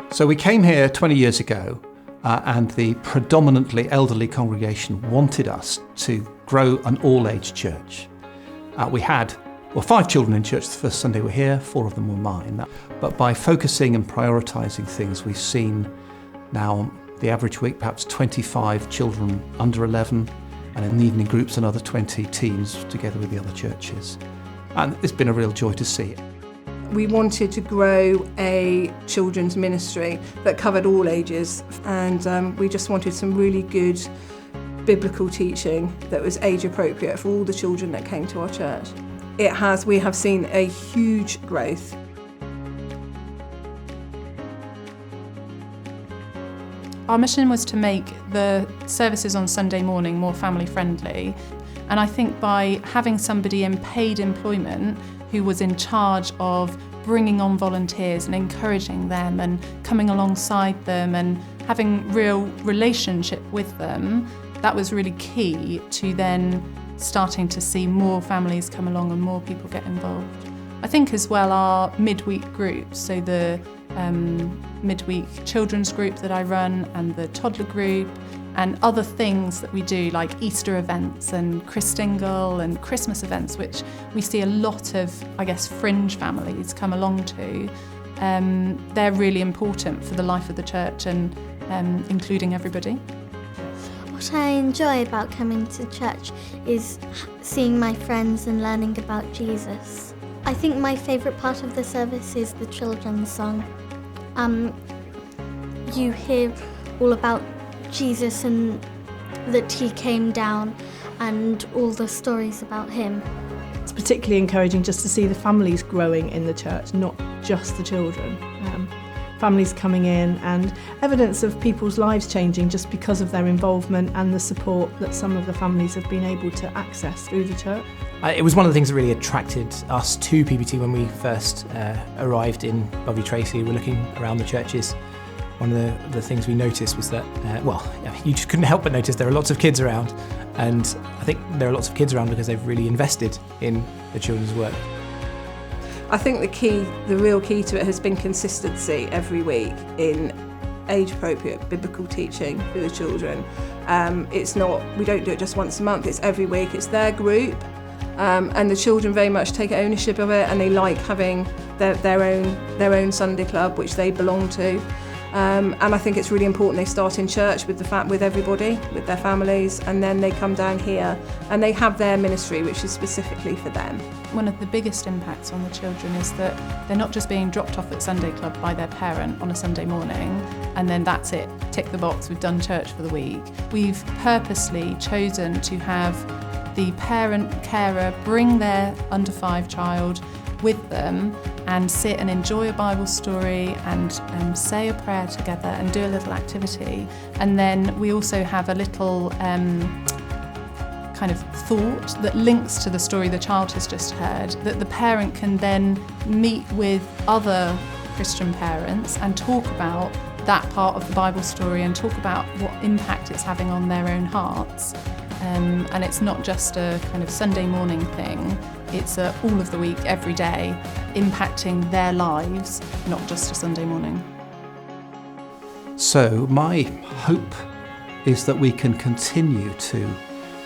So we came here 20 years ago and the predominantly elderly congregation wanted us to grow an all-age church. We had 5 children in church the first Sunday we were here, 4 of them were mine. But by focusing and prioritising things, we've seen now the average week perhaps 25 children under 11, and in the evening groups another 20 teens together with the other churches. And it's been a real joy to see it. We wanted to grow a children's ministry that covered all ages, and we just wanted some really good biblical teaching that was age appropriate for all the children that came to our church. We have seen a huge growth. Our mission was to make the services on Sunday morning more family friendly, and I think by having somebody in paid employment who was in charge of bringing on volunteers and encouraging them and coming alongside them and having real relationship with them, that was really key to then starting to see more families come along and more people get involved. I think as well our midweek groups, so the midweek children's group that I run and the toddler group and other things that we do like Easter events and Christingle and Christmas events, which we see a lot of, fringe families come along to. They're really important for the life of the church and including everybody. What I enjoy about coming to church is seeing my friends and learning about Jesus. I think my favourite part of the service is the children's song. You hear all about Jesus and that he came down and all the stories about him. It's particularly encouraging just to see the families growing in the church, not just the children. Families coming in and evidence of people's lives changing just because of their involvement and the support that some of the families have been able to access through the church. It was one of the things that really attracted us to PBT when we first arrived in Bovey Tracy. We were looking around the churches. One of the things we noticed was that, you just couldn't help but notice there are lots of kids around, and I think there are lots of kids around because they've really invested in the children's work. I think the real key to it has been consistency every week in age-appropriate biblical teaching for the children. We don't do it just once a month, it's every week, it's their group, and the children very much take ownership of it and they like having their own Sunday club, which they belong to. And I think it's really important they start in church with everybody, with their families, and then they come down here and they have their ministry, which is specifically for them. One of the biggest impacts on the children is that they're not just being dropped off at Sunday club by their parent on a Sunday morning and then that's it, tick the box, we've done church for the week. We've purposely chosen to have the parent carer bring their under 5 child with them and sit and enjoy a Bible story and say a prayer together and do a little activity. And then we also have a little kind of thought that links to the story the child has just heard, that the parent can then meet with other Christian parents and talk about that part of the Bible story and talk about what impact it's having on their own hearts. And it's not just a kind of Sunday morning thing, it's all of the week, every day, impacting their lives, not just a Sunday morning. So my hope is that we can continue to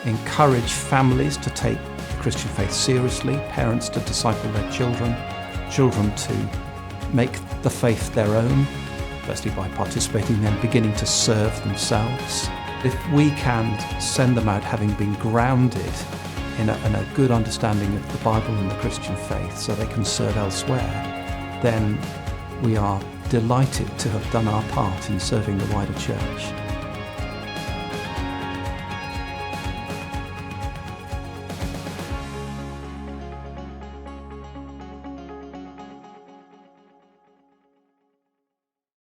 encourage families to take the Christian faith seriously, parents to disciple their children, children to make the faith their own, firstly by participating, then beginning to serve themselves. If we can send them out having been grounded in a good understanding of the Bible and the Christian faith so they can serve elsewhere, then we are delighted to have done our part in serving the wider church.